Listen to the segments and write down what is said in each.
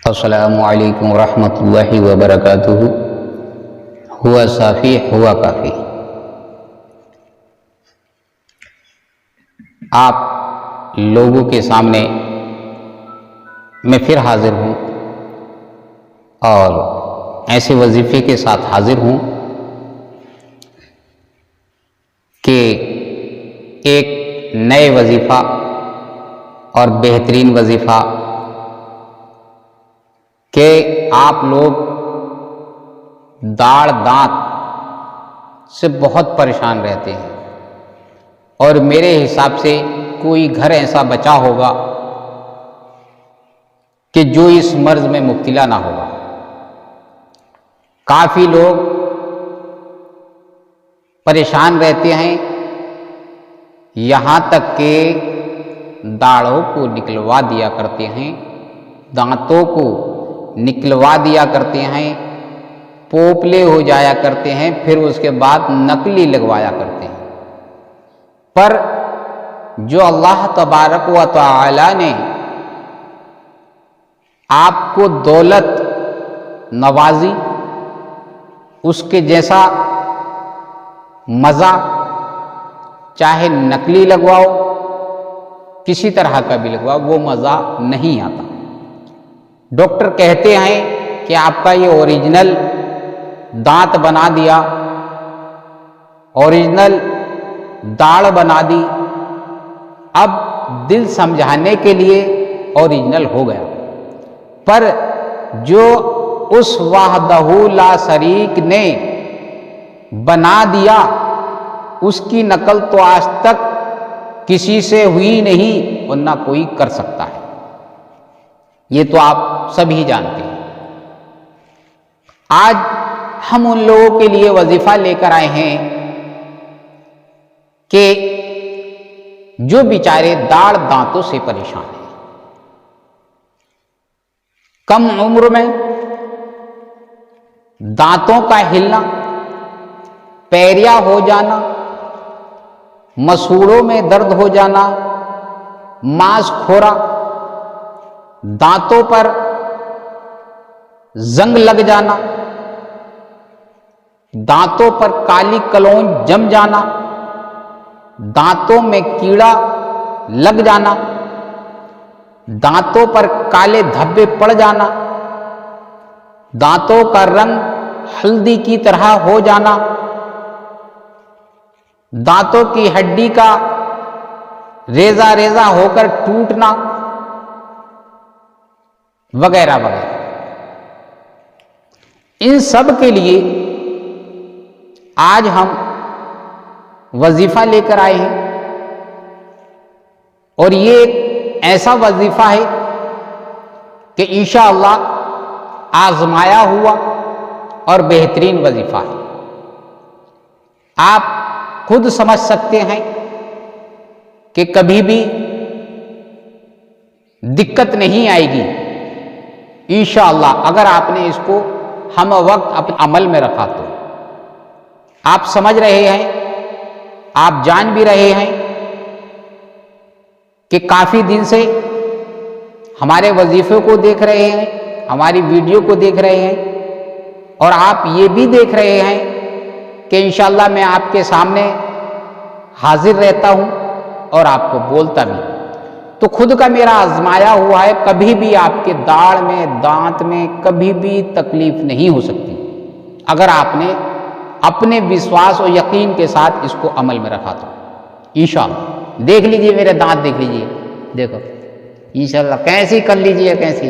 अस्सलामु अलैकुम रहमतुल्लाहि व बरकातुहू। हुआ साफ़ी हुआ काफ़ी। आप लोगों के सामने मैं फिर हाजिर हूँ और ऐसे वजीफ़े के साथ हाजिर हूँ कि एक नए वजीफ़ा और बेहतरीन वजीफ़ा कि आप लोग दाढ़ दांत से बहुत परेशान रहते हैं और मेरे हिसाब से कोई घर ऐसा बचा होगा कि जो इस मर्ज में मुब्तला ना होगा। काफ़ी लोग परेशान रहते हैं, यहाँ तक कि दाढ़ों को निकलवा दिया करते हैं, दांतों को निकलवा दिया करते हैं, पोपले हो जाया करते हैं, फिर उसके बाद नकली लगवाया करते हैं। पर जो अल्लाह तबारक व तआला ने आपको दौलत नवाजी, उसके जैसा मज़ा चाहे नकली लगवाओ, किसी तरह का भी लगवाओ, वो मज़ा नहीं आता। डॉक्टर कहते हैं कि आपका ये ओरिजिनल दांत बना दिया, ओरिजिनल दाढ़ बना दी, अब दिल समझाने के लिए ओरिजिनल हो गया। पर जो उस वाहदहू ला शरीक ने बना दिया, उसकी नकल तो आज तक किसी से हुई नहीं और ना कोई कर सकता है। ये तो आप सभी जानते हैं। आज हम उन लोगों के लिए वजीफा लेकर आए हैं कि जो बेचारे दाढ़ दांतों से परेशान हैं, कम उम्र में दांतों का हिलना, पैरिया हो जाना, मसूड़ों में दर्द हो जाना, मांसखोरा, दांतों पर जंग लग जाना, दांतों पर काली कलौंज जम जाना, दांतों में कीड़ा लग जाना, दांतों पर काले धब्बे पड़ जाना, दांतों का रंग हल्दी की तरह हो जाना, दांतों की हड्डी का रेजा रेजा होकर टूटना, वगैरह वगैरह। इन सब के लिए आज हम वजीफा लेकर आए हैं और ये एक ऐसा वजीफा है कि इंशाअल्लाह आजमाया हुआ और बेहतरीन वजीफा है। आप खुद समझ सकते हैं कि कभी भी दिक्कत नहीं आएगी इंशाअल्लाह, अगर आपने इसको हम वक्त अपने अमल में रखा तो। आप समझ रहे हैं, आप जान भी रहे हैं कि काफ़ी दिन से हमारे वजीफे को देख रहे हैं, हमारी वीडियो को देख रहे हैं और आप ये भी देख रहे हैं कि इंशाअल्लाह मैं आपके सामने हाजिर रहता हूँ और आपको बोलता भी। तो खुद का मेरा आजमाया हुआ है, कभी भी आपके दाढ़ में, दांत में कभी भी तकलीफ नहीं हो सकती अगर आपने अपने विश्वास और यकीन के साथ इसको अमल में रखा तो। इंशाअल्लाह देख लीजिए, मेरे दांत देख लीजिए, देखो इंशाअल्लाह कैसी कर लीजिए, कैसी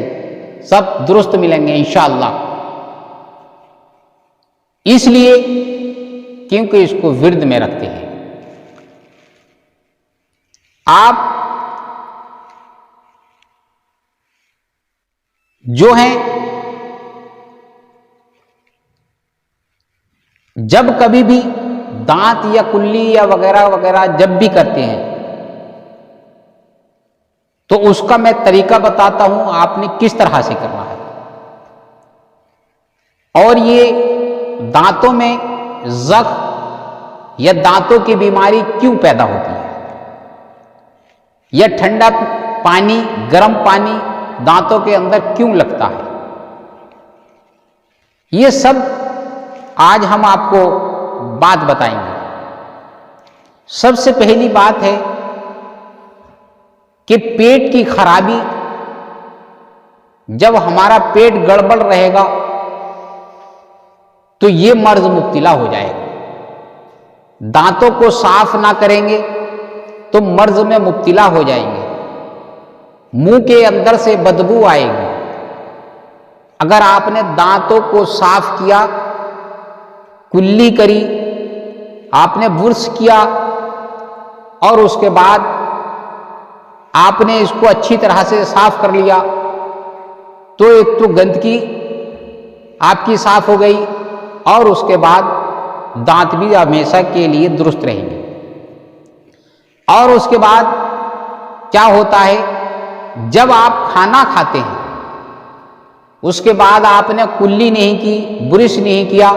सब दुरुस्त मिलेंगे इंशाअल्लाह। इसलिए क्योंकि इसको विर्द में रखते हैं। आप जो हैं, जब कभी भी दांत या कुल्ली या वगैरह वगैरह जब भी करते हैं तो उसका मैं तरीका बताता हूं, आपने किस तरह से करना है। और ये दांतों में जख्म या दांतों की बीमारी क्यों पैदा होती है, या ठंडा पानी, गर्म पानी दांतों के अंदर क्यों लगता है, ये सब आज हम आपको बात बताएंगे। सबसे पहली बात है कि पेट की खराबी, जब हमारा पेट गड़बड़ रहेगा तो ये मर्ज मुब्तला हो जाएगा। दांतों को साफ ना करेंगे तो मर्ज में मुब्तला हो जाएंगे, मुंह के अंदर से बदबू आएगी। अगर आपने दांतों को साफ किया, कुल्ली करी, आपने ब्रश किया और उसके बाद आपने इसको अच्छी तरह से साफ कर लिया, तो एक तो गंदगी आपकी साफ हो गई और उसके बाद दांत भी हमेशा के लिए दुरुस्त रहेंगे। और उसके बाद क्या होता है, जब आप खाना खाते हैं उसके बाद आपने कुल्ली नहीं की, ब्रश नहीं किया,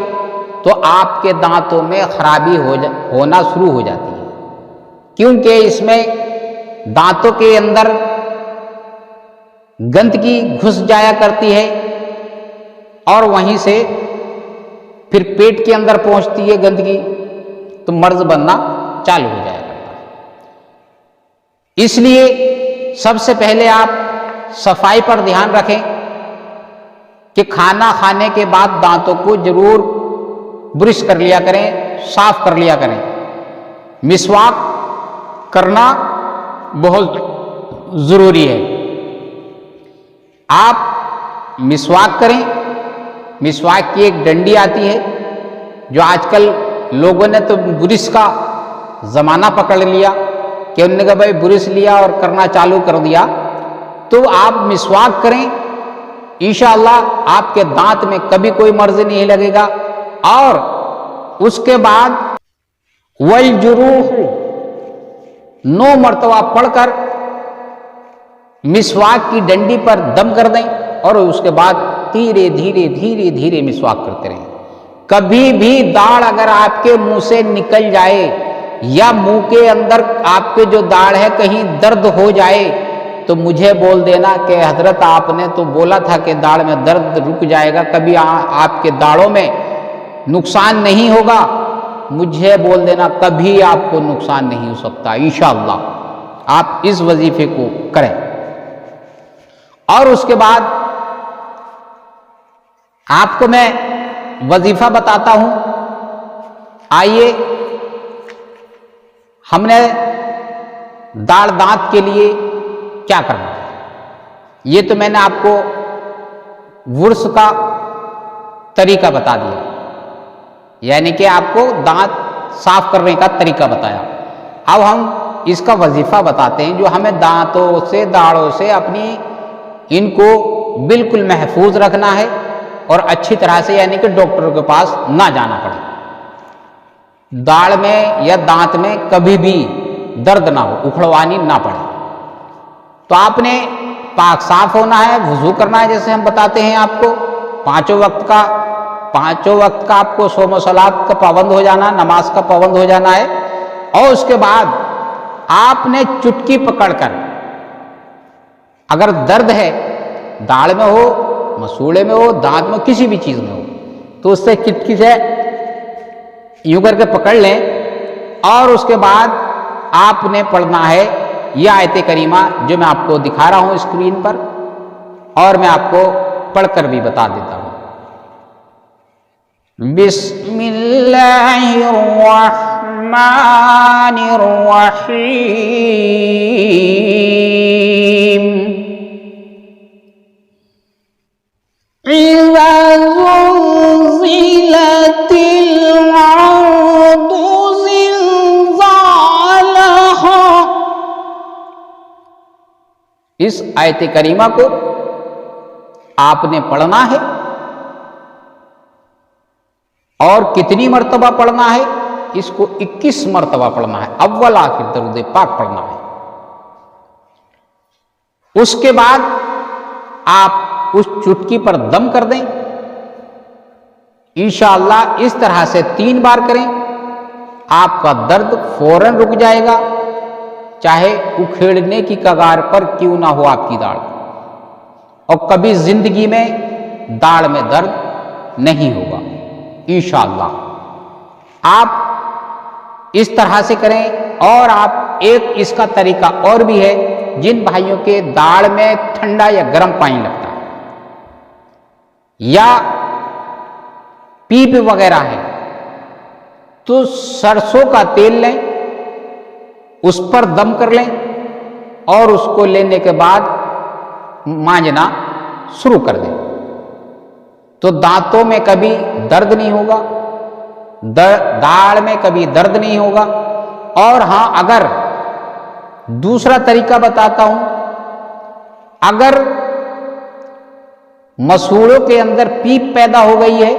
तो आपके दांतों में खराबी होना शुरू हो जाती है, क्योंकि इसमें दांतों के अंदर गंदगी घुस जाया करती है और वहीं से फिर पेट के अंदर पहुंचती है गंदगी, तो मर्ज बनना चालू हो जाया करता है। इसलिए सबसे पहले आप सफाई पर ध्यान रखें कि खाना खाने के बाद दांतों को जरूर ब्रश कर लिया करें, साफ कर लिया करें। मिसवाक करना बहुत जरूरी है। आप मिसवाक करें। मिसवाक की एक डंडी आती है, जो आजकल लोगों ने तो ब्रश का जमाना पकड़ लिया कि उन्होंने कहा भाई ब्रश लिया और करना चालू कर दिया। तो आप मिसवाक करें, इंशाअल्लाह आपके दांत में कभी कोई मर्ज नहीं लगेगा। और उसके बाद वल जुरूह 9 मरतबा पढ़कर मिसवाक की डंडी पर दम कर दें और उसके बाद धीरे धीरे धीरे धीरे मिसवाक करते रहें। कभी भी दाढ़ अगर आपके मुंह से निकल जाए या मुंह के अंदर आपके जो दाढ़ है कहीं दर्द हो जाए तो मुझे बोल देना कि हजरत आपने तो बोला था कि दाढ़ में दर्द रुक जाएगा, कभी आपके दाढ़ों में नुकसान नहीं होगा। मुझे बोल देना, कभी आपको नुकसान नहीं हो सकता इंशाअल्लाह। आप इस वजीफे को करें। और उसके बाद आपको मैं वजीफा बताता हूं। आइए, हमने दाढ़ दांत के लिए क्या करना है, ये तो मैंने आपको वुर्स का तरीका बता दिया, यानी कि आपको दांत साफ करने का तरीका बताया। अब हम इसका वजीफा बताते हैं, जो हमें दांतों से, दाढ़ों से अपनी इनको बिल्कुल महफूज रखना है और अच्छी तरह से, यानी कि डॉक्टरों के पास ना जाना पड़े। दाढ़ में या दांत में कभी भी दर्द ना हो, उखड़वानी ना पड़े। तो आपने पाक साफ होना है, वुजू करना है, जैसे हम बताते हैं आपको। पांचों वक्त का आपको सोम सलात का पाबंद हो जाना, नमाज का पाबंद हो जाना है। और उसके बाद आपने चुटकी पकड़कर, अगर दर्द है दाढ़ में हो, मसूड़े में हो, दांत में, किसी भी चीज में हो, तो उससे चुटकी से यूं करके पकड़ लें और उसके बाद आपने पढ़ना है यह आयत करीमा जो मैं आपको दिखा रहा हूं स्क्रीन पर, और मैं आपको पढ़कर भी बता देता हूं। बिस्मिल्लाहिर्रहमानिर्रहीम। इज़ा ज़ुलज़िलतिल अर्दु ज़िलज़ालहा। इस आयत करीमा को आपने पढ़ना है और कितनी मर्तबा पढ़ना है, इसको 21 मर्तबा पढ़ना है। अव्वल आखिर दरूद पाक पढ़ना है। उसके बाद आप उस चुटकी पर दम कर दें। इंशाअल्लाह इस तरह से 3 बार करें, आपका दर्द फौरन रुक जाएगा, चाहे उखेड़ने की कगार पर क्यों ना हो आपकी दाढ़। और कभी जिंदगी में दाढ़ में दर्द नहीं होगा इंशाअल्लाह। आप इस तरह से करें। और आप एक इसका तरीका और भी है, जिन भाइयों के दाढ़ में ठंडा या गर्म पानी लगता है या पीप वगैरह है, तो सरसों का तेल लें, उस पर दम कर लें और उसको लेने के बाद मांजना शुरू कर दें, तो दांतों में कभी दर्द नहीं होगा, दाढ़ में कभी दर्द नहीं होगा। और हां, अगर दूसरा तरीका बताता हूं, अगर मसूड़ों के अंदर पीप पैदा हो गई है,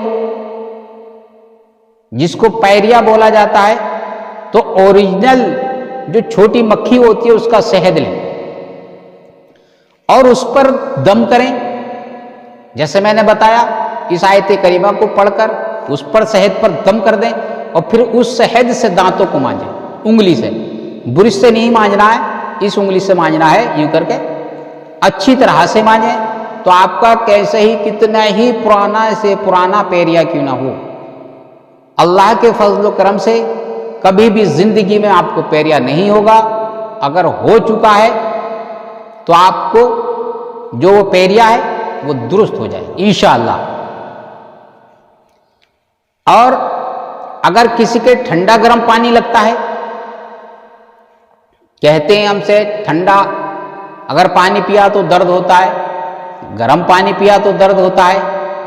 जिसको पैरिया बोला जाता है, तो ओरिजिनल जो छोटी मक्खी होती है उसका शहद लें और उस पर दम करें। जैसे मैंने बताया, इस आयत करीमा को पढ़कर उस पर शहद पर दम कर दें और फिर उस शहद से दांतों को मांजें, उंगली से, ब्रश से नहीं मांजना है, इस उंगली से मांजना है, यूं करके अच्छी तरह से मांजें। तो आपका कैसे ही कितना ही पुराना से पुराना पैरिया क्यों ना हो, अल्लाह के फजल करम से कभी भी जिंदगी में आपको पैरिया नहीं होगा। अगर हो चुका है तो आपको जो वो पैरिया है वो दुरुस्त हो जाए इंशाअल्लाह। और अगर किसी के ठंडा गर्म पानी लगता है, कहते हैं हमसे ठंडा अगर पानी पिया तो दर्द होता है, गर्म पानी पिया तो दर्द होता है,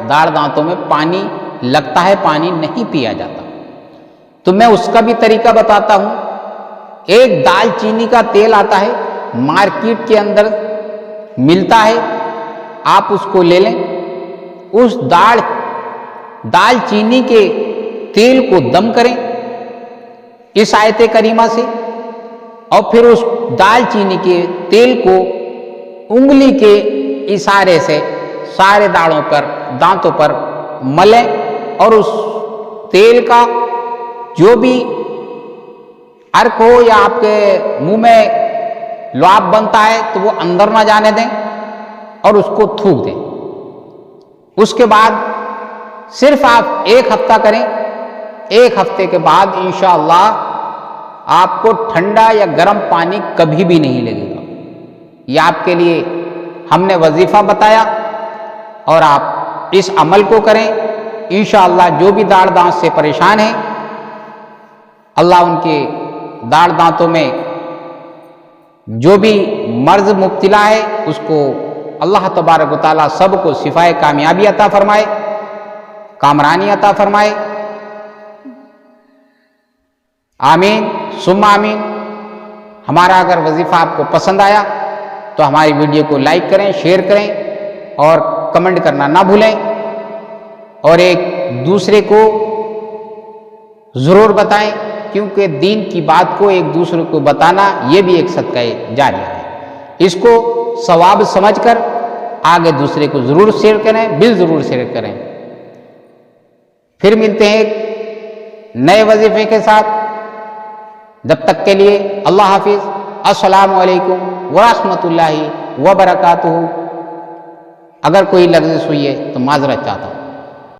दाढ़ दांतों में पानी लगता है, पानी नहीं पिया जाता। तो मैं उसका भी तरीका बताता हूं। एक दालचीनी का तेल आता है, मार्केट के अंदर मिलता है, आप उसको ले लें। उस दालचीनी के तेल को दम करें इस आयत करीमा से, और फिर उस दालचीनी के तेल को उंगली के इशारे से सारे दाढ़ों पर, दांतों पर मलें और उस तेल का जो भी अर्क हो या आपके मुंह में लुआब बनता है तो वो अंदर ना जाने दें और उसको थूक दें। उसके बाद सिर्फ आप 1 हफ्ता करें। 1 हफ्ते के बाद इंशाअल्लाह आपको ठंडा या गर्म पानी कभी भी नहीं लगेगा। ये आपके लिए हमने वजीफा बताया और आप इस अमल को करें इंशाअल्लाह। जो भी दाढ़ दांत से परेशान है, अल्लाह उनके दाढ़ दांतों में जो भी मर्ज मुब्तला है उसको अल्लाह तबारक व तआला सबको शिफाए कामयाबी अता फरमाए, कामरानी अता फरमाए। आमीन सुम्मा आमीन। हमारा अगर वजीफा आपको पसंद आया तो हमारी वीडियो को लाइक करें, शेयर करें और कमेंट करना ना भूलें, और एक दूसरे को जरूर बताएं, क्योंकि दीन की बात को एक दूसरे को बताना ये भी एक सदका जारिया है। इसको सवाब समझकर आगे दूसरे को जरूर शेयर करें, बिल जरूर शेयर करें। फिर मिलते हैं एक नए वजीफे के साथ। जब तक के लिए अल्लाह हाफिज। अस्सलामु अलैकुम व रहमतुल्लाहि व बरकातुहू। अगर कोई लफ्ज़ हुई है तो माजरत चाहता हूँ।